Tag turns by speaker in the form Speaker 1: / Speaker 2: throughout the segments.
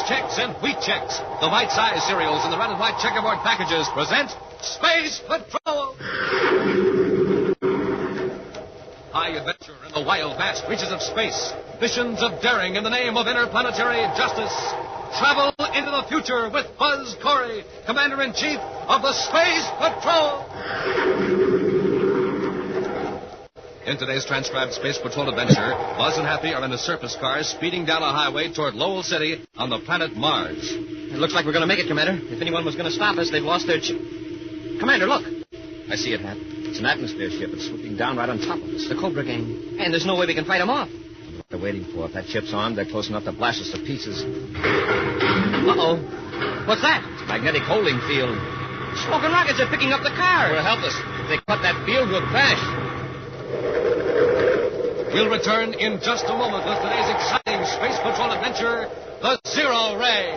Speaker 1: Chex and Wheat Chex, the bite-sized cereals in the red and white checkerboard packages, present Space Patrol! High adventure in the wild, vast reaches of space. Missions of daring in the name of interplanetary justice. Travel into the future with Buzz Corey, Commander-in-Chief of the Space Patrol! In today's transcribed Space Patrol adventure, Buzz and Happy are in a surface car speeding down a highway toward Lowell City on the planet Mars.
Speaker 2: It looks like we're going to make it, Commander. If anyone was going to stop us, they've lost their Commander, look. I see it, Hap. It's an atmosphere ship. It's swooping down right on top of us. The Cobra gang. And there's no way we can fight them off. What they're waiting for. If that ship's armed, they're close enough to blast us to pieces. Uh-oh. What's that? It's a magnetic holding field. Smoking rockets are picking up the car. We're helpless. If they cut that field, we'll crash.
Speaker 1: We'll return in just a moment with today's exciting Space Patrol adventure, the Zero Ray.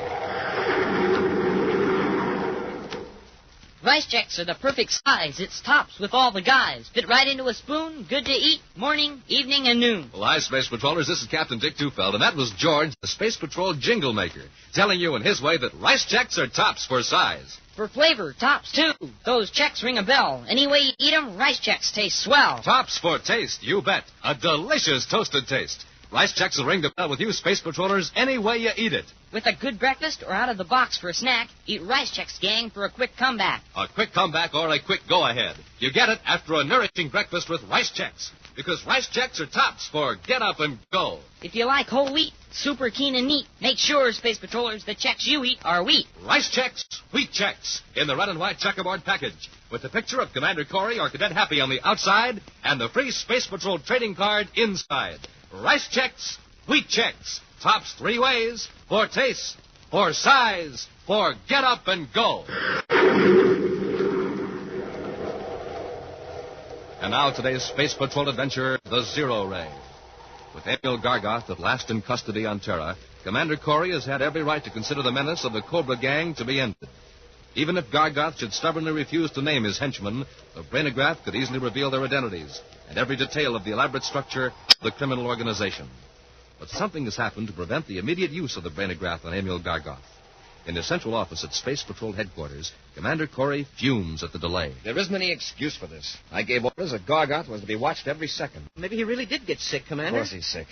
Speaker 3: Rice Chex are the perfect size. It's tops with all the guys. Fit right into a spoon, good to eat, morning, evening, and noon.
Speaker 1: Well, hi, Space Patrollers. This is Captain Dick Tufeld, and that was George, the Space Patrol jingle maker, telling you in his way that Rice Chex are tops for size.
Speaker 3: For flavor, tops, too. Those Chex ring a bell. Any way you eat 'em, Rice Chex taste swell.
Speaker 1: Tops for taste, you bet. A delicious toasted taste. Rice Chex will ring the bell with you, Space Patrollers, any way you eat it.
Speaker 3: With a good breakfast or out of the box for a snack, eat Rice Chex, gang, for a quick comeback.
Speaker 1: A quick comeback or a quick go-ahead. You get it after a nourishing breakfast with Rice Chex. Because Rice Chex are tops for get up and go.
Speaker 3: If you like whole wheat, super keen and neat, make sure, Space Patrollers, the Chex you eat are wheat.
Speaker 1: Rice Chex, Wheat Chex, in the red and white checkerboard package, with the picture of Commander Corey or Cadet Happy on the outside and the free Space Patrol trading card inside. Rice Chex, Wheat Chex, tops three ways, for taste, for size, for get up and go. And now today's Space Patrol adventure, the Zero Ray. With Emil Gargoth at last in custody on Terra, Commander Corey has had every right to consider the menace of the Cobra gang to be ended. Even if Gargoth should stubbornly refuse to name his henchmen, the brainograph could easily reveal their identities and every detail of the elaborate structure of the criminal organization. But something has happened to prevent the immediate use of the brainograph on Emil Gargoth. In his central office at Space Patrol headquarters, Commander Corey fumes at the delay.
Speaker 2: There isn't any excuse for this. I gave orders that Gargoth was to be watched every second. Maybe he really did get sick, Commander.
Speaker 4: Of course he's sick.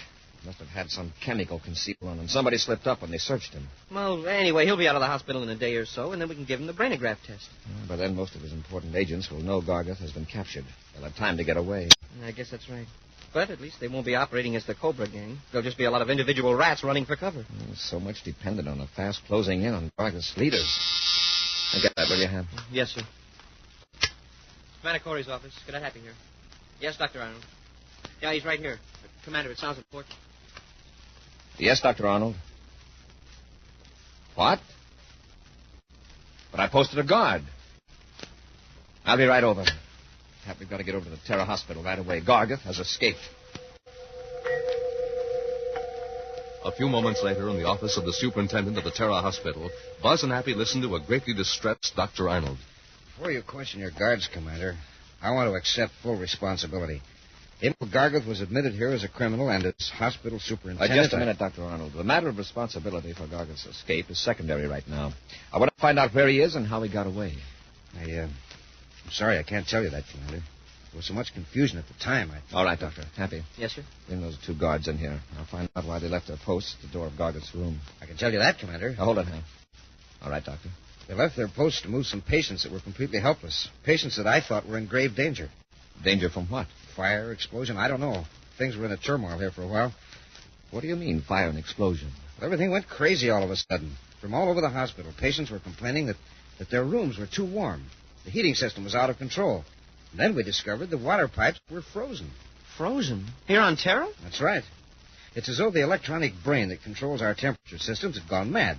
Speaker 4: Must have had some chemical concealed on him. Somebody slipped up when they searched him.
Speaker 2: Well, anyway, he'll be out of the hospital in a day or so, and then we can give him the brainograph test.
Speaker 4: By then, most of his important agents will know Gargoth has been captured. They'll have time to get away.
Speaker 2: I guess that's right. But at least they won't be operating as the Cobra gang. There'll just be a lot of individual rats running for cover.
Speaker 4: So much depended on a fast closing in on Gargoth's leaders. Now get that, will you, Ham?
Speaker 2: Yes, sir. Commander Corey's office. Cadet Happy here. Yes, Dr. Arnold. Yeah, he's right here. Commander, it sounds important.
Speaker 4: Yes, Dr. Arnold. What? But I posted a guard. I'll be right over. We've got to get over to the Terra Hospital right away. Gargoth has escaped.
Speaker 1: A few moments later, in the office of the superintendent of the Terra Hospital, Buzz and Happy listened to a greatly distressed Dr. Arnold.
Speaker 5: Before you question your guards, Commander, I want to accept full responsibility. Emil Gargoth was admitted here as a criminal and as hospital superintendent.
Speaker 4: Just a minute, Dr. Arnold. The matter of responsibility for Gargoth's escape is secondary right now. I want to find out where he is and how he got away.
Speaker 5: I'm sorry, I can't tell you that, Commander. There was so much confusion at the time.
Speaker 4: All right, Doctor. Happy.
Speaker 2: Yes, sir?
Speaker 4: Bring those two guards in here. I'll find out why they left their posts at the door of Gargoth's room.
Speaker 5: I can tell you that, Commander.
Speaker 4: Now, hold it, Hank. All right, Doctor.
Speaker 5: They left their posts to move some patients that were completely helpless. Patients that I thought were in grave danger.
Speaker 4: Danger from what?
Speaker 5: Fire, explosion, I don't know. Things were in a turmoil here for a while.
Speaker 4: What do you mean, fire and explosion?
Speaker 5: Well, everything went crazy all of a sudden. From all over the hospital, patients were complaining that their rooms were too warm. The heating system was out of control. And then we discovered the water pipes were frozen.
Speaker 2: Frozen? Here on Terra?
Speaker 5: That's right. It's as though the electronic brain that controls our temperature systems had gone mad.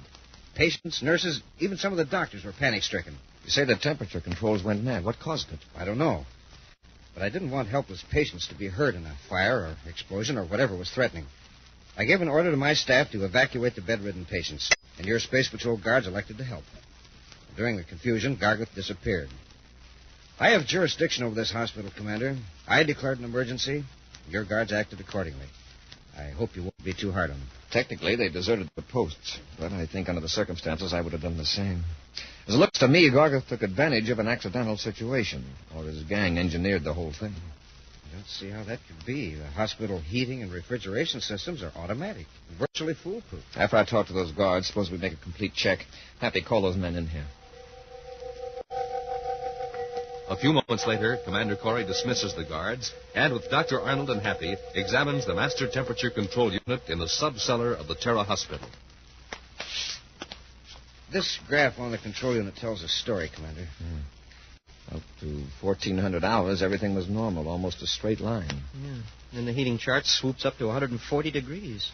Speaker 5: Patients, nurses, even some of the doctors were panic-stricken.
Speaker 4: You say the temperature controls went mad. What caused it?
Speaker 5: I don't know. But I didn't want helpless patients to be hurt in a fire or explosion or whatever was threatening. I gave an order to my staff to evacuate the bedridden patients, and your Space Patrol guards elected to help. During the confusion, Gargoth disappeared. I have jurisdiction over this hospital, Commander. I declared an emergency. Your guards acted accordingly. I hope you won't be too hard on them.
Speaker 4: Technically, they deserted the posts, but I think under the circumstances I would have done the same. As it looks to me, Gargoth took advantage of an accidental situation, or his gang engineered the whole thing.
Speaker 5: I don't see how that could be. The hospital heating and refrigeration systems are automatic, virtually foolproof.
Speaker 4: After I talk to those guards, suppose we make a complete check. Happy, call those men in here.
Speaker 1: A few moments later, Commander Corey dismisses the guards and, with Dr. Arnold and Happy, examines the master temperature control unit in the sub-cellar of the Terra Hospital.
Speaker 5: This graph on the control unit tells a story, Commander.
Speaker 4: Up to 1,400 hours, everything was normal, almost a straight line.
Speaker 2: Yeah. And the heating chart swoops up to 140 degrees.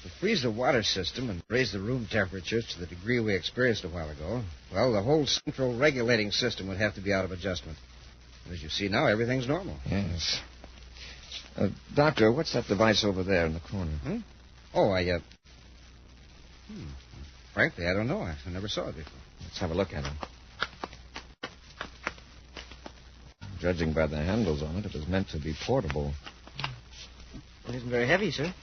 Speaker 5: To freeze the water system and raise the room temperatures to the degree we experienced a while ago, well, the whole central regulating system would have to be out of adjustment. And as you see now, everything's normal.
Speaker 4: Yes. Doctor, what's that device over there in the corner?
Speaker 5: Oh, frankly, I don't know. I never saw it before.
Speaker 4: Let's have a look at it. Judging by the handles on it, it was meant to be portable.
Speaker 2: It isn't very heavy, sir.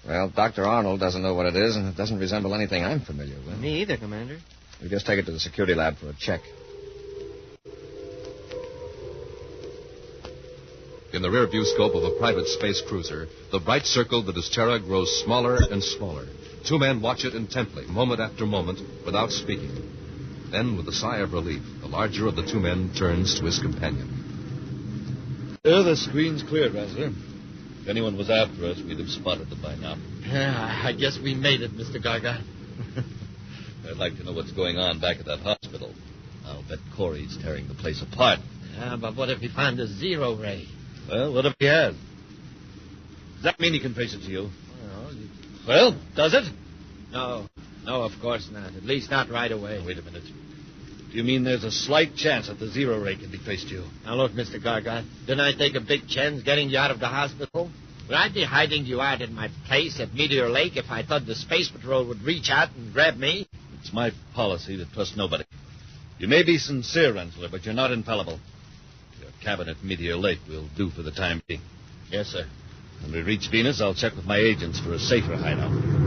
Speaker 4: Well, Dr. Arnold doesn't know what it is, and it doesn't resemble anything I'm familiar with.
Speaker 2: Me either, Commander.
Speaker 4: We just take it to the security lab for a check.
Speaker 1: In the rear-view scope of a private space cruiser, the bright circle that is Terra grows smaller and smaller. Two men watch it intently, moment after moment, without speaking. Then, with a sigh of relief, the larger of the two men turns to his companion.
Speaker 6: The screen's clear, Rensler. If anyone was after us, we'd have spotted them by now.
Speaker 7: Yeah, I guess we made it, Mr. Gargoth.
Speaker 6: I'd like to know what's going on back at that hospital. I'll bet Corey's tearing the place apart.
Speaker 7: Yeah, but what if he found a zero ray?
Speaker 6: Well, what if he has? Does that mean he can trace it to you? Well, does it?
Speaker 7: No, of course not. At least not right away.
Speaker 6: Wait a minute. Do you mean there's a slight chance that the zero ray can be traced to you?
Speaker 7: Now, look, Mr. Gargoth, didn't I take a big chance getting you out of the hospital? Would I be hiding you out in my place at Meteor Lake if I thought the Space Patrol would reach out and grab me?
Speaker 6: It's my policy to trust nobody. You may be sincere, Rensler, but you're not infallible. Your cabin at Meteor Lake will do for the time being.
Speaker 7: Yes, sir.
Speaker 6: When we reach Venus, I'll check with my agents for a safer hideout.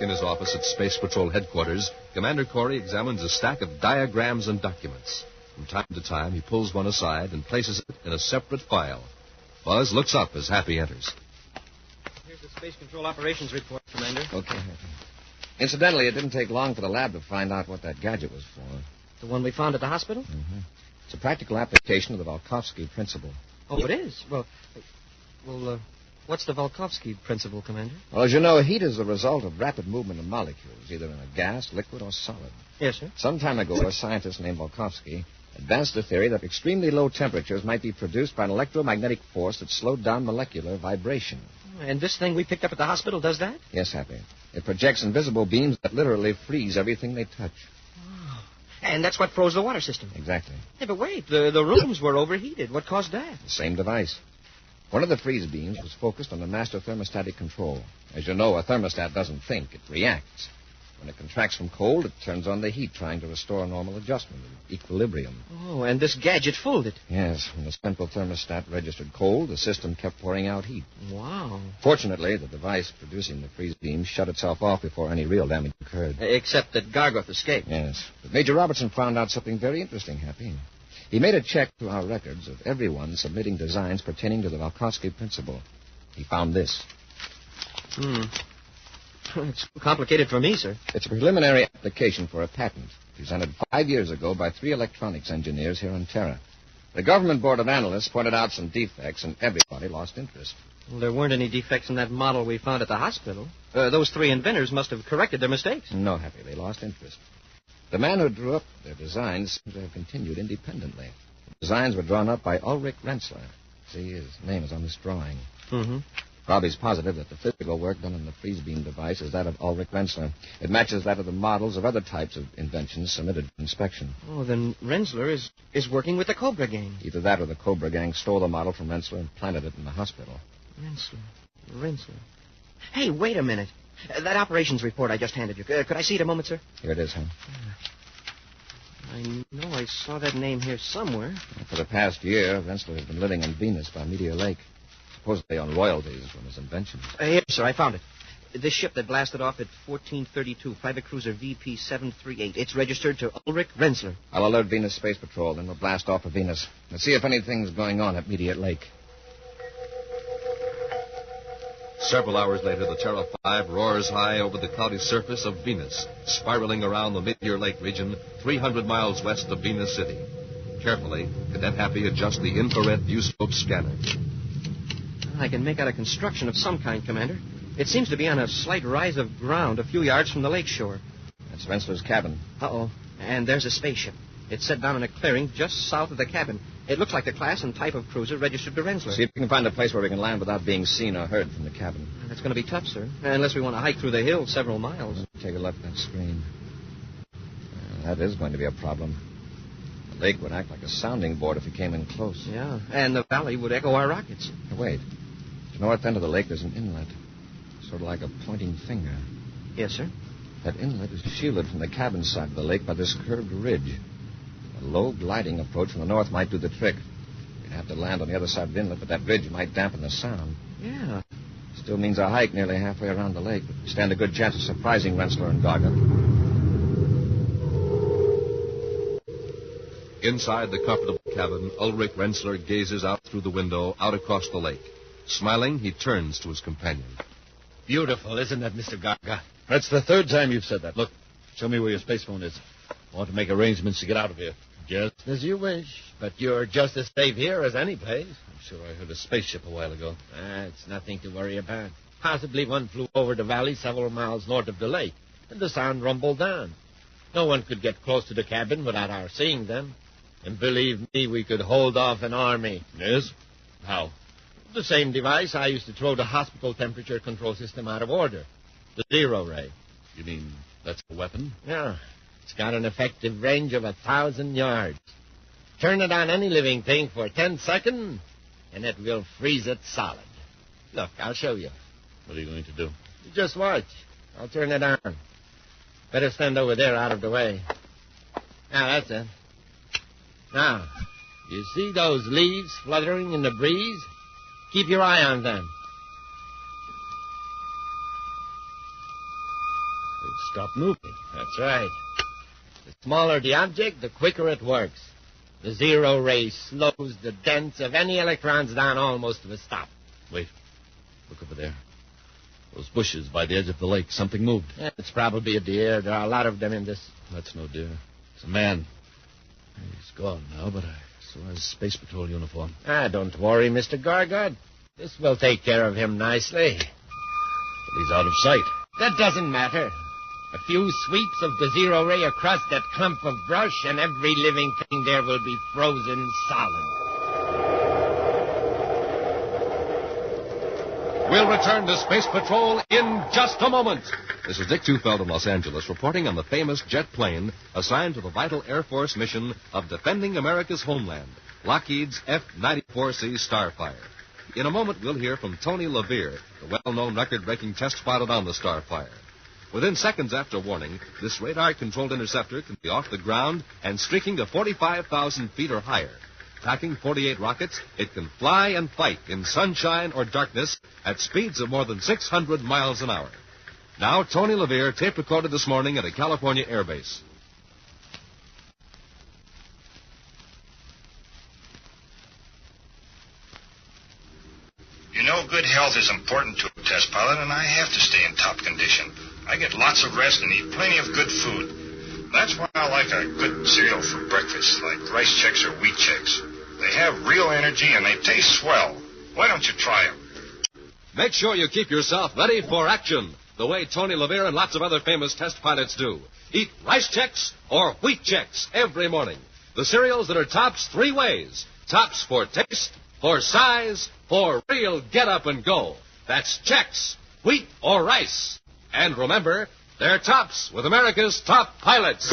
Speaker 1: In his office at Space Patrol headquarters, Commander Corey examines a stack of diagrams and documents. From time to time, he pulls one aside and places it in a separate file. Buzz looks up as Happy enters.
Speaker 2: Here's the Space Control Operations Report, Commander.
Speaker 4: Okay, Happy. Incidentally, it didn't take long for the lab to find out what that gadget was for.
Speaker 2: The one we found at the hospital?
Speaker 4: Mm-hmm. It's a practical application of the Volkovsky principle.
Speaker 2: Oh, it is? Well, what's the Volkovsky principle, Commander?
Speaker 4: Well, as you know, heat is the result of rapid movement of molecules, either in a gas, liquid, or solid.
Speaker 2: Yes, sir.
Speaker 4: Some time ago, a scientist named Volkovsky advanced the theory that extremely low temperatures might be produced by an electromagnetic force that slowed down molecular vibration.
Speaker 2: And this thing we picked up at the hospital does that?
Speaker 4: Yes, Happy. It projects invisible beams that literally freeze everything they touch.
Speaker 2: Oh. And that's what froze the water system.
Speaker 4: Exactly.
Speaker 2: Hey, but wait, the rooms were overheated. What caused that?
Speaker 4: The same device. One of the freeze beams was focused on the master thermostatic control. As you know, a thermostat doesn't think, it reacts. When it contracts from cold, it turns on the heat, trying to restore normal adjustment and equilibrium.
Speaker 2: Oh, and this gadget fooled it.
Speaker 4: Yes, when the central thermostat registered cold, the system kept pouring out heat.
Speaker 2: Wow.
Speaker 4: Fortunately, the device producing the freeze beam shut itself off before any real damage occurred.
Speaker 2: Except that Gargoth escaped.
Speaker 4: Yes. But Major Robertson found out something very interesting, Happy. He made a check through our records of everyone submitting designs pertaining to the Volkovsky principle. He found this.
Speaker 2: It's complicated for me, sir.
Speaker 4: It's a preliminary application for a patent presented 5 years ago by 3 electronics engineers here on Terra. The government board of analysts pointed out some defects, and everybody lost interest.
Speaker 2: Well, there weren't any defects in that model we found at the hospital. Those 3 inventors must have corrected their mistakes.
Speaker 4: No, Happy, they lost interest. The man who drew up their designs seemed to have continued independently. The designs were drawn up by Ulrich Rensler. See, his name is on this drawing.
Speaker 2: Mm-hmm.
Speaker 4: Robbie's positive that the physical work done on the freeze beam device is that of Ulrich Rensler. It matches that of the models of other types of inventions submitted for inspection.
Speaker 2: Oh, then Rensler is working with the Cobra gang.
Speaker 4: Either that or the Cobra gang stole the model from Rensler and planted it in the hospital.
Speaker 2: Rensler. Hey, wait a minute. That operations report I just handed you. Could I see it a moment, sir?
Speaker 4: Here it is, huh?
Speaker 2: I know I saw that name here somewhere.
Speaker 4: For the past year, Rensler has been living on Venus by Meteor Lake. supposedly on royalties from his inventions.
Speaker 2: Here, sir, I found it. This ship that blasted off at 1432, private cruiser VP 738. It's registered to Ulrich Renzler.
Speaker 4: I'll alert Venus Space Patrol, then we'll blast off for Venus. Let's see if anything's going on at Meteor Lake.
Speaker 1: Several hours later, the Terra 5 roars high over the cloudy surface of Venus, spiraling around the Meteor Lake region 300 miles west of Venus City. Carefully, Cadet Happy adjusts the infrared viewscope scanner.
Speaker 2: I can make out a construction of some kind, Commander. It seems to be on a slight rise of ground a few yards from the lake shore.
Speaker 4: That's Rensler's cabin.
Speaker 2: Uh-oh. And there's a spaceship. It's set down in a clearing just south of the cabin. It looks like the class and type of cruiser registered to Rensler.
Speaker 4: See if you can find a place where we can land without being seen or heard from the cabin.
Speaker 2: That's going to be tough, sir. Unless we want to hike through the hills several miles.
Speaker 4: Take a look at that screen. That is going to be a problem. The lake would act like a sounding board if we came in close.
Speaker 2: Yeah, and the valley would echo our rockets.
Speaker 4: Now, wait. At the north end of the lake, there's an inlet. Sort of like a pointing finger.
Speaker 2: Yes, sir.
Speaker 4: That inlet is shielded from the cabin side of the lake by this curved ridge. A low gliding approach from the north might do the trick. We'd have to land on the other side of the inlet, but that ridge might dampen the sound.
Speaker 2: Yeah.
Speaker 4: Still means a hike nearly halfway around the lake, but we stand a good chance of surprising Rensler and Garga.
Speaker 1: Inside the comfortable cabin, Ulrich Rensler gazes out through the window, out across the lake. Smiling, he turns to his companion.
Speaker 7: Beautiful, isn't it, Mr. Garga?
Speaker 6: That's the third time you've said that. Look, show me where your space phone is. I want to make arrangements to get out of here.
Speaker 7: Just as you wish. But you're just as safe here as any place.
Speaker 6: I'm sure I heard a spaceship a while ago.
Speaker 7: It's nothing to worry about. Possibly one flew over the valley several miles north of the lake, and the sound rumbled down. No one could get close to the cabin without our seeing them. And believe me, we could hold off an army.
Speaker 6: Yes? How?
Speaker 7: The same device I used to throw the hospital temperature control system out of order. The zero ray.
Speaker 6: You mean that's a weapon?
Speaker 7: Yeah. It's got an effective range of 1,000 yards. Turn it on any living thing for 10 seconds, and it will freeze it solid. Look, I'll show you.
Speaker 6: What are you going to do?
Speaker 7: You just watch. I'll turn it on. Better stand over there out of the way. Now, that's it. Now, you see those leaves fluttering in the breeze? Keep your eye on them.
Speaker 6: They've stopped moving.
Speaker 7: That's right. The smaller the object, the quicker it works. The zero ray slows the dents of any electrons down almost to a stop.
Speaker 6: Wait. Look over there. Those bushes by the edge of the lake. Something moved.
Speaker 7: Yeah, it's probably a deer. There are a lot of them in this.
Speaker 6: That's no deer. It's a man. He's gone now, but I saw his Space Patrol uniform.
Speaker 7: Don't worry, Mr. Gargard. This will take care of him nicely.
Speaker 6: But he's out of sight.
Speaker 7: That doesn't matter. A few sweeps of the zero ray across that clump of brush, and every living thing there will be frozen solid.
Speaker 1: We'll return to Space Patrol in just a moment. This is Dick Tufeld in Los Angeles reporting on the famous jet plane assigned to the vital Air Force mission of defending America's homeland, Lockheed's F-94C Starfire. In a moment, we'll hear from Tony LaVere, the well-known record-breaking test pilot on the Starfire. Within seconds after warning, this radar-controlled interceptor can be off the ground and streaking to 45,000 feet or higher. Packing 48 rockets, it can fly and fight in sunshine or darkness at speeds of more than 600 miles an hour. Now, Tony LaVere tape recorded this morning at a California air base.
Speaker 8: You know, good health is important to a test pilot, and I have to stay in top condition. I get lots of rest and eat plenty of good food. That's why I like a good cereal for breakfast, like Rice Chex or Wheat Chex. They have real energy and they taste swell. Why don't you try them?
Speaker 1: Make sure you keep yourself ready for action, the way Tony LaVere and lots of other famous test pilots do. Eat Rice Chex or Wheat Chex every morning. The cereals that are tops three ways. Tops for taste, for size, for real get up and go. That's Chex, wheat or rice. And remember, they're tops with America's top pilots.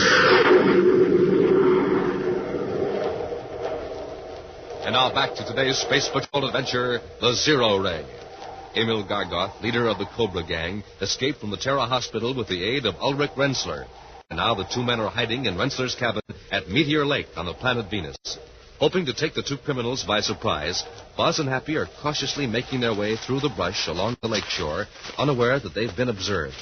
Speaker 1: And now back to today's Space Patrol adventure, the Zero Ray. Emil Gargoth, leader of the Cobra Gang, escaped from the Terra Hospital with the aid of Ulrich Rensler. And now the two men are hiding in Rensler's cabin at Meteor Lake on the planet Venus. Hoping to take the two criminals by surprise, Buzz and Happy are cautiously making their way through the brush along the lake shore, unaware that they've been observed.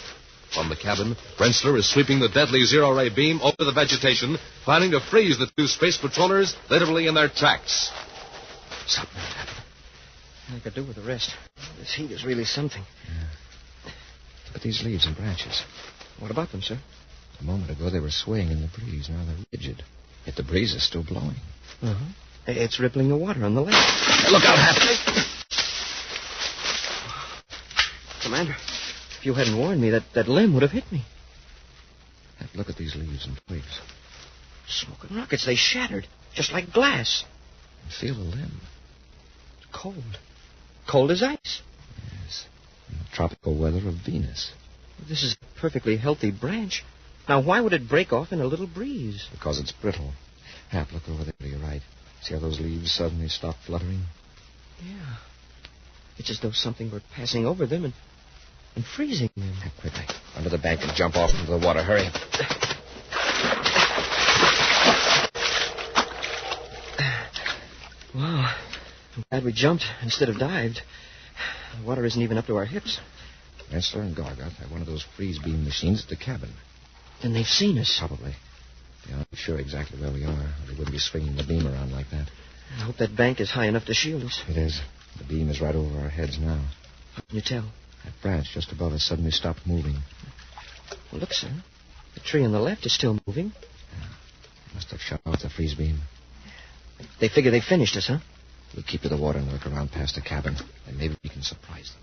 Speaker 1: From the cabin, Rensler is sweeping the deadly zero-ray beam over the vegetation, planning to freeze the two space patrollers literally in their tracks.
Speaker 5: Something happened. I could do with the rest. This heat is really something.
Speaker 4: Yeah. Look at these leaves and branches.
Speaker 5: What about them, sir?
Speaker 4: A moment ago, they were swaying in the breeze. Now they're rigid. Yet the breeze is still blowing.
Speaker 5: Uh-huh. It's rippling the water on the lake.
Speaker 4: Look out, Happy!
Speaker 5: Commander, if you hadn't warned me, that limb would have hit me.
Speaker 4: Look at these leaves and twigs.
Speaker 5: Smoking rockets, they shattered, just like glass.
Speaker 4: And feel the limb.
Speaker 5: It's cold. Cold as ice.
Speaker 4: Yes. In the tropical weather of Venus.
Speaker 5: This is a perfectly healthy branch. Now, why would it break off in a little breeze?
Speaker 4: Because it's brittle. Hap, look over there to your right. See how those leaves suddenly stop fluttering?
Speaker 5: Yeah. It's as though something were passing over them and freezing them.
Speaker 4: Hap, quickly. Under the bank and jump off into the water. Hurry.
Speaker 5: Wow. I'm glad we jumped instead of dived. The water isn't even up to our hips.
Speaker 4: Rensler and Gargot have one of those freeze beam machines at the cabin.
Speaker 5: Then they've seen us.
Speaker 4: Probably. They aren't sure exactly where we are, or they wouldn't be swinging the beam around like that.
Speaker 5: I hope that bank is high enough to shield us.
Speaker 4: It is. The beam is right over our heads now.
Speaker 5: How can you tell?
Speaker 4: That branch just above us suddenly stopped moving.
Speaker 5: Well, look, sir. The tree on the left is still moving.
Speaker 4: Yeah. Must have shut off the freeze beam.
Speaker 5: They figure they finished us, huh?
Speaker 4: We'll keep to the water and look around past the cabin, and maybe we can surprise them.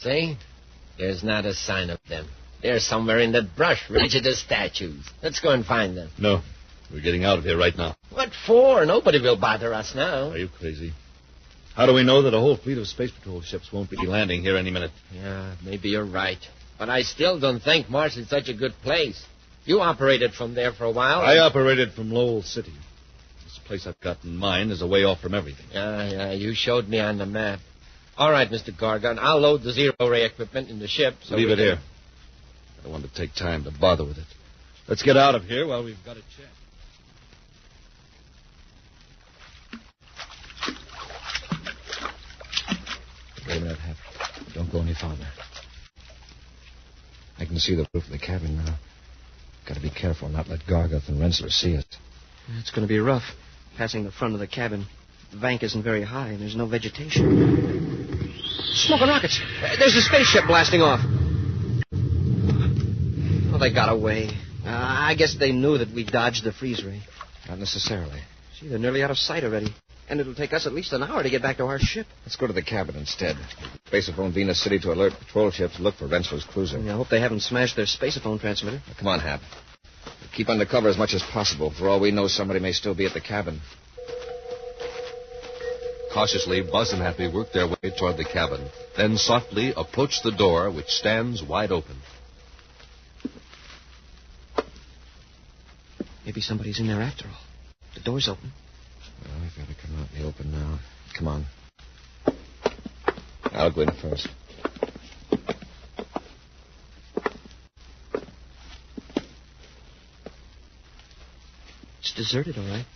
Speaker 7: See? There's not a sign of them. They're somewhere in that brush, rigid as statues. Let's go and find them.
Speaker 6: No. We're getting out of here right now.
Speaker 7: What for? Nobody will bother us now.
Speaker 6: Are you crazy? How do we know that a whole fleet of space patrol ships won't be landing here any minute?
Speaker 7: Yeah, maybe you're right. But I still don't think Mars is such a good place. You operated from there for a while.
Speaker 6: I operated from Lowell City. This place I've got in mind is a way off from everything.
Speaker 7: Yeah, you showed me on the map. All right, Mr. Gargon, I'll load the zero-ray equipment in the ship. So
Speaker 6: Leave it here. I don't want to take time to bother with it. Let's get out of here while we've got a chance.
Speaker 4: Wait a minute, Hap. Don't go any farther. I can see the roof of the cabin now. Got to be careful, not let Gargoth and Rensler see us.
Speaker 5: It's going to be rough, passing the front of the cabin. The bank isn't very high, and there's no vegetation. Smoking rockets! There's a spaceship blasting off. Oh, they got away. I guess they knew that we dodged the freeze ray.
Speaker 4: Not necessarily.
Speaker 5: See, they're nearly out of sight already. And it'll take us at least an hour to get back to our ship.
Speaker 4: Let's go to the cabin instead. Spaceophone Venus City to alert patrol ships to look for Rensler's cruiser.
Speaker 5: I hope they haven't smashed their spaceophone transmitter.
Speaker 4: Now, come on, Hap. Keep under cover as much as possible. For all we know, somebody may still be at the cabin.
Speaker 1: Cautiously, Buzz and Happy work their way toward the cabin, then softly approach the door, which stands wide open.
Speaker 5: Maybe somebody's in there after all. The door's open.
Speaker 4: Well, we've got to come out in the open now. Come on. I'll go in first.
Speaker 5: It's deserted, all right.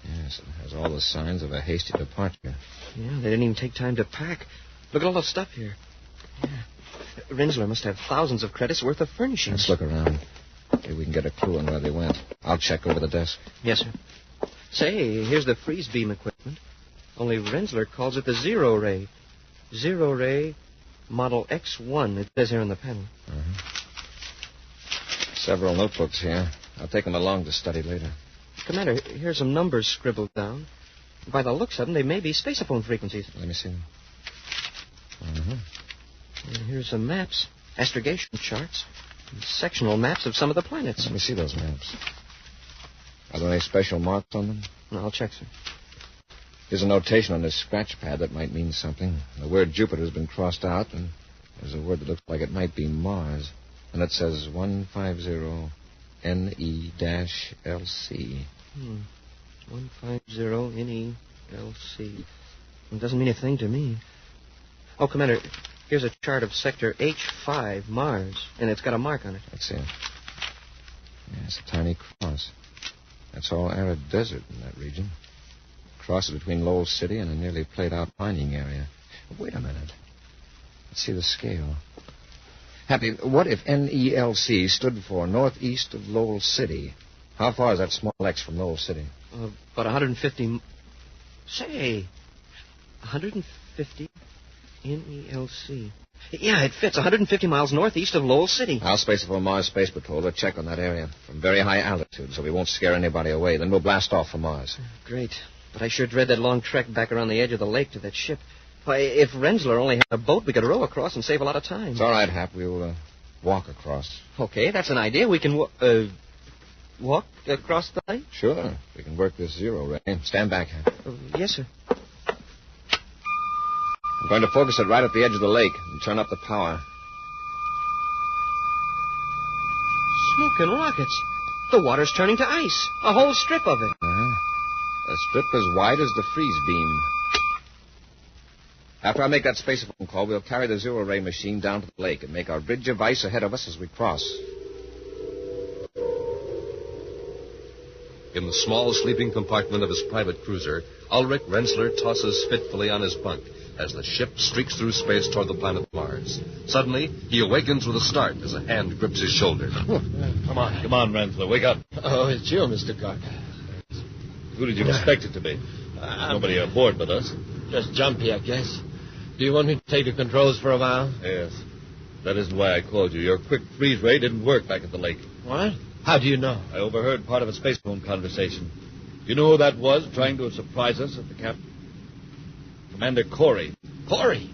Speaker 4: Yes, it has all the signs of a hasty departure.
Speaker 5: Yeah, they didn't even take time to pack. Look at all the stuff here. Yeah. Rensler must have thousands of credits worth of furnishings.
Speaker 4: Let's look around. Maybe we can get a clue on where they went. I'll check over the desk.
Speaker 5: Yes, sir. Say, here's the freeze beam equipment. Only Rensler calls it the zero ray. Zero ray model X1, it says here on the panel.
Speaker 4: Uh-huh. Several notebooks here. I'll take them along to study later.
Speaker 5: Commander, here's some numbers scribbled down. By the looks of them, they may be spaceophone frequencies.
Speaker 4: Let me see them. Uh-huh.
Speaker 5: And here's some maps, astrogation charts, and sectional maps of some of the planets.
Speaker 4: Let me see those maps. Are there any special marks on them?
Speaker 5: No, I'll check, sir.
Speaker 4: There's a notation on this scratch pad that might mean something. The word Jupiter's been crossed out, and there's a word that looks like it might be Mars. And it says 150 NE-LC.
Speaker 5: 150 NE-LC. It doesn't mean a thing to me. Oh, Commander, here's a chart of sector H5, Mars, and it's got a mark on it.
Speaker 4: Let's see. It's a tiny cross. That's all arid desert in that region. Cross is between Lowell City and a nearly played-out mining area. Wait a minute. Let's see the scale. Happy, what if NELC stood for northeast of Lowell City? How far is that small X from Lowell City?
Speaker 2: About 150... Say, 150 NELC. Yeah, it fits. 150 miles northeast of Lowell City.
Speaker 4: I'll space it for Mars Space Patrol to check on that area from very high altitude so we won't scare anybody away. Then we'll blast off for Mars.
Speaker 2: Great. But I sure dread that long trek back around the edge of the lake to that ship. Why, if Rensler only had a boat, we could row across and save a lot of time.
Speaker 4: It's all right, Hap. We'll walk across.
Speaker 2: Okay, that's an idea. We can walk across the lake?
Speaker 4: Sure. We can work this zero ray. Stand back, Hap.
Speaker 2: Yes, sir.
Speaker 4: I'm going to focus it right at the edge of the lake and turn up the power.
Speaker 2: Smoking rockets. The water's turning to ice. A whole strip of it.
Speaker 4: A strip as wide as the freeze beam. After I make that space phone call, we'll carry the zero-ray machine down to the lake and make our bridge of ice ahead of us as we cross.
Speaker 1: In the small sleeping compartment of his private cruiser, Ulrich Rensler tosses fitfully on his bunk as the ship streaks through space toward the planet Mars. Suddenly, he awakens with a start as a hand grips his shoulder.
Speaker 6: Come on, Rensler, wake up.
Speaker 7: Oh, it's you, Mr. Gardner.
Speaker 6: Who did you expect it to be? Nobody aboard but us.
Speaker 7: Just jumpy, I guess. Do you want me to take the controls for a while?
Speaker 6: Yes. That isn't why I called you. Your quick freeze ray didn't work back at the lake.
Speaker 7: What? How do you know?
Speaker 6: I overheard part of a space phone conversation. You know who that was trying to surprise us at the camp? Commander Corey.
Speaker 7: Corey?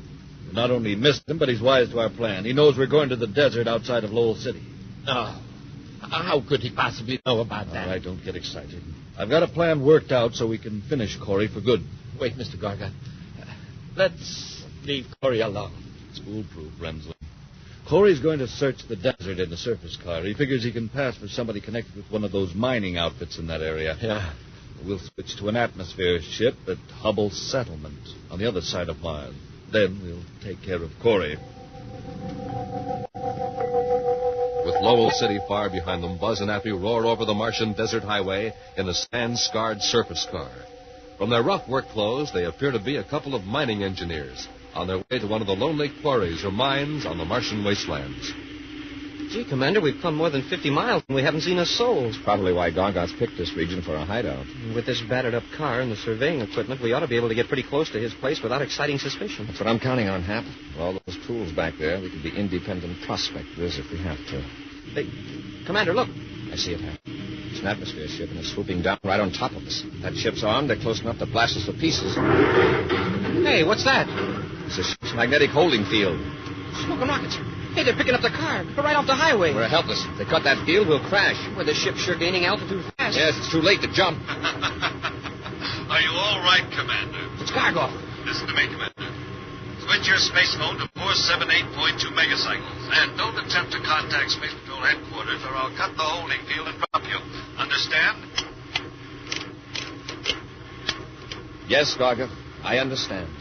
Speaker 6: We not only missed him, but he's wise to our plan. He knows we're going to the desert outside of Lowell City.
Speaker 7: Oh. How could he possibly know about that?
Speaker 6: All right, don't get excited. I've got a plan worked out so we can finish Corey for good.
Speaker 7: Wait, Mr. Gargan. Let's leave Corey alone.
Speaker 6: It's foolproof, Rensler. Corey's going to search the desert in a surface car. He figures he can pass for somebody connected with one of those mining outfits in that area.
Speaker 7: Yeah.
Speaker 6: We'll switch to an atmosphere ship at Hubble Settlement on the other side of Mars. Then we'll take care of Corey.
Speaker 1: With Lowell City far behind them, Buzz and Appy roar over the Martian desert highway in a sand-scarred surface car. From their rough work clothes, they appear to be a couple of mining engineers on their way to one of the lonely quarries or mines on the Martian wastelands.
Speaker 2: Gee, Commander, we've come more than 50 miles and we haven't seen a soul.
Speaker 4: It's probably why Gargot's picked this region for a hideout.
Speaker 2: With this battered-up car and the surveying equipment, we ought to be able to get pretty close to his place without exciting suspicion.
Speaker 4: That's what I'm counting on, Hap. With all those tools back there, we can be independent prospectors if we have to.
Speaker 2: Commander, look.
Speaker 4: I see it, Hap. It's an atmosphere ship, and it's swooping down right on top of us. That ship's armed. They're close enough to blast us to pieces.
Speaker 2: Hey, what's that?
Speaker 4: It's a ship's magnetic holding field.
Speaker 2: Smoking rockets. Hey, they're picking up the car. They're right off the highway.
Speaker 4: We're helpless. If they cut that field, we'll crash.
Speaker 2: Well, the ship's sure gaining altitude fast.
Speaker 4: Yes, it's too late to jump.
Speaker 8: Are you all right, Commander?
Speaker 2: It's Gargoff.
Speaker 8: Listen to me, Commander. Switch your space phone to 478.2 megacycles. And don't attempt to contact Space Patrol headquarters or I'll cut the holding field and drop you. Understand?
Speaker 4: Yes, Gargoff. I understand.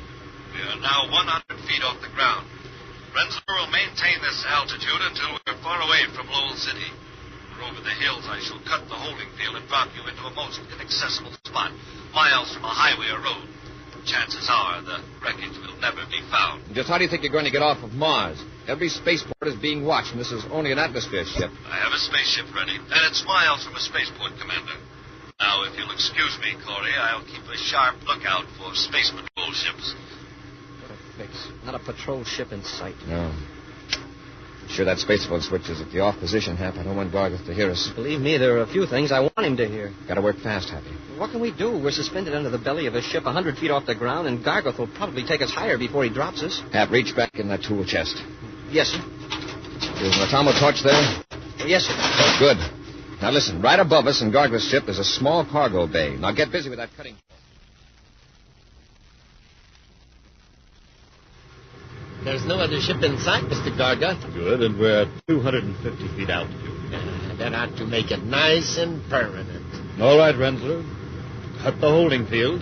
Speaker 8: We are now 100 feet off the ground. Rensler will maintain this altitude until we're far away from Lowell City. We're over the hills. I shall cut the holding field and drop you into a most inaccessible spot, miles from a highway or road. Chances are the wreckage will never be found.
Speaker 4: Just how do you think you're going to get off of Mars? Every spaceport is being watched, and this is only an atmosphere ship.
Speaker 8: I have a spaceship ready, and it's miles from a spaceport, Commander. Now, if you'll excuse me, Corey, I'll keep a sharp lookout for Space Patrol ships.
Speaker 2: What a fix. Not a patrol ship in sight.
Speaker 4: No. Sure that space phone switch is at the off position, Hap. I don't want Gargoff to hear us.
Speaker 2: Believe me, there are a few things I want him to hear.
Speaker 4: Gotta work fast, Happy.
Speaker 2: What can we do? We're suspended under the belly of a ship 100 feet off the ground, and Gargoff will probably take us higher before he drops us.
Speaker 4: Hap, reach back in that tool chest.
Speaker 2: Yes, sir.
Speaker 4: There's an atomo torch there?
Speaker 2: Yes, sir.
Speaker 4: Good. Now listen, right above us in Gargoff's ship is a small cargo bay. Now get busy with that cutting.
Speaker 7: There's no other ship in sight, Mr. Gargoff.
Speaker 6: Good, and we're at 250 feet altitude.
Speaker 7: That ought to make it nice and permanent.
Speaker 6: All right, Rensler. Cut the holding field.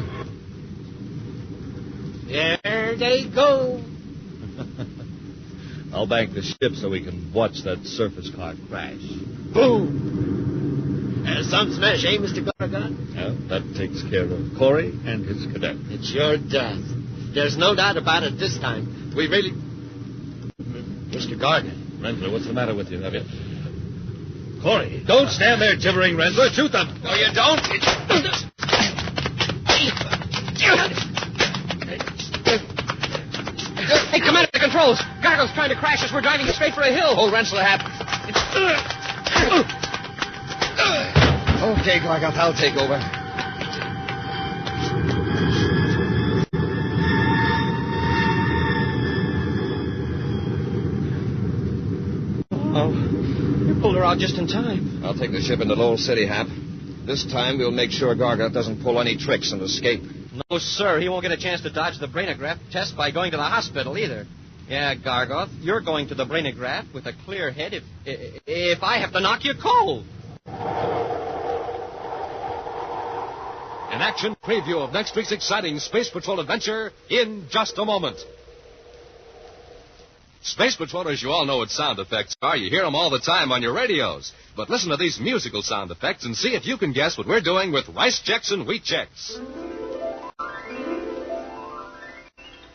Speaker 7: There they go.
Speaker 6: I'll bank the ship so we can watch that surface car crash.
Speaker 7: Boom. Some smash, eh, Mr. Gargot?
Speaker 6: Well, that takes care of Corey and his cadet.
Speaker 7: It sure does. There's no doubt about it this time. We really... Mr. Gardner.
Speaker 6: Rentler, what's the matter with you? Have you... Corey, don't stand there gibbering, Rentler. Shoot them.
Speaker 2: No, you don't. Hey, Commander, the controls. Gargo's trying to crash us. We're driving straight for a hill.
Speaker 4: Hold Rensselaer, Hap. Okay, Gargoth, I'll take over.
Speaker 2: Oh, you pulled her out just in time.
Speaker 4: I'll take the ship into Lowell City, Hap. This time we'll make sure Gargoth doesn't pull any tricks and escape.
Speaker 2: No, sir. He won't get a chance to dodge the brainograph test by going to the hospital either. Yeah, Gargoth, you're going to the brainograph with a clear head if I have to knock you cold.
Speaker 1: An action preview of next week's exciting Space Patrol adventure in just a moment. Space Patrollers, you all know what sound effects are. You hear them all the time on your radios. But listen to these musical sound effects and see if you can guess what we're doing with Rice Checks and Wheat Checks.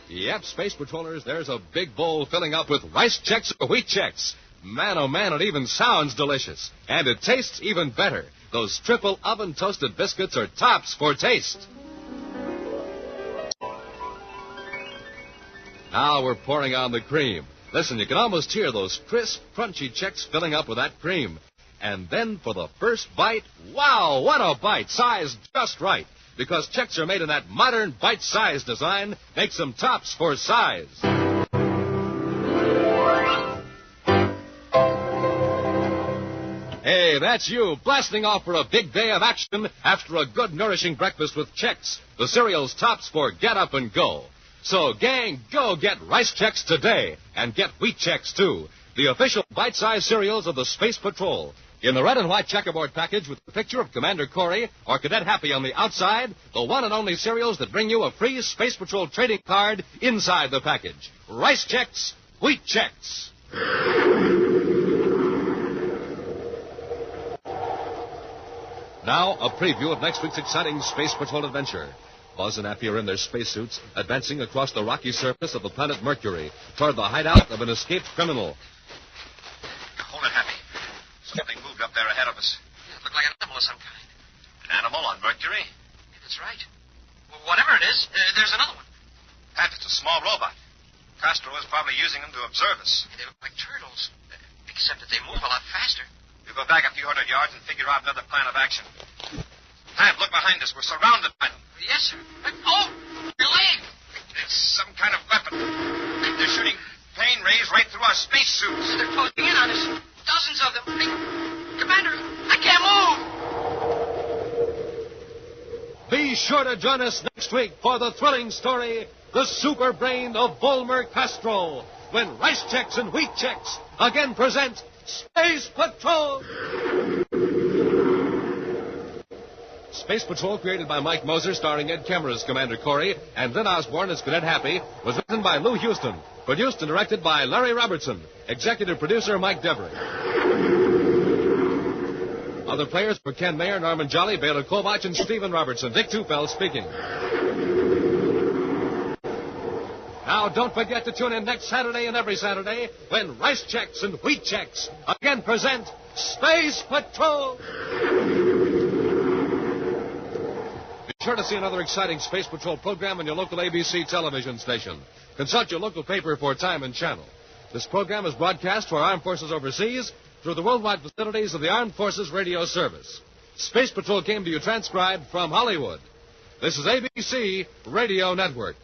Speaker 1: Yep, Space Patrollers, there's a big bowl filling up with Rice Checks or Wheat Checks. Man, oh man, it even sounds delicious. And it tastes even better. Those triple oven-toasted biscuits are tops for taste. Now we're pouring on the cream. Listen, you can almost hear those crisp, crunchy checks filling up with that cream. And then for the first bite, wow, what a bite, sized just right. Because checks are made in that modern bite-size design, makes them tops for size. Hey, that's you, blasting off for a big day of action after a good, nourishing breakfast with Chex, the cereal's tops for get up and go. So, gang, go get Rice Checks today, and get Wheat Checks, too, the official bite-sized cereals of the Space Patrol. In the red and white checkerboard package with the picture of Commander Corey or Cadet Happy on the outside, the one and only cereals that bring you a free Space Patrol trading card inside the package. Rice Checks, Wheat Checks. Now, a preview of next week's exciting Space Patrol adventure. Buzz and Happy are in their spacesuits, advancing across the rocky surface of the planet Mercury toward the hideout of an escaped criminal.
Speaker 9: Hold it, Happy. Something moved up there ahead of us.
Speaker 2: It looked like an animal of some kind.
Speaker 9: An animal on Mercury?
Speaker 2: That's right. Well, whatever it is, there's another one.
Speaker 9: Pat, it's a small robot. Castro is probably using them to observe us.
Speaker 2: They look like turtles, except that they move a lot faster.
Speaker 9: We'll go back a few hundred yards and figure out another plan of action. Pat, look behind us. We're surrounded by them.
Speaker 2: Yes, sir. Oh, your leg!
Speaker 9: It's some kind of weapon. They're shooting plane rays right through our spacesuits.
Speaker 2: They're closing in on us. Dozens of them. Commander, I can't move.
Speaker 1: Be sure to join us next week for the thrilling story, The Super Brain of Volmer Castro, when Rice Checks and Wheat Checks again present Space Patrol. Space Patrol, created by Mike Moser, starring Ed Kemmer as Commander Corey and Lynn Osborne as Cadet Happy, was written by Lou Houston, produced and directed by Larry Robertson, executive producer Mike Devery. Other players were Ken Mayer, Norman Jolly, Baylor Kovach, and Stephen Robertson. Dick Tufeld speaking. Now, don't forget to tune in next Saturday and every Saturday when Rice Checks and Wheat Checks again present Space Patrol. Be sure to see another exciting Space Patrol program on your local ABC television station. Consult your local paper for time and channel. This program is broadcast to our armed forces overseas through the worldwide facilities of the Armed Forces Radio Service. Space Patrol came to you transcribed from Hollywood. This is ABC Radio Network.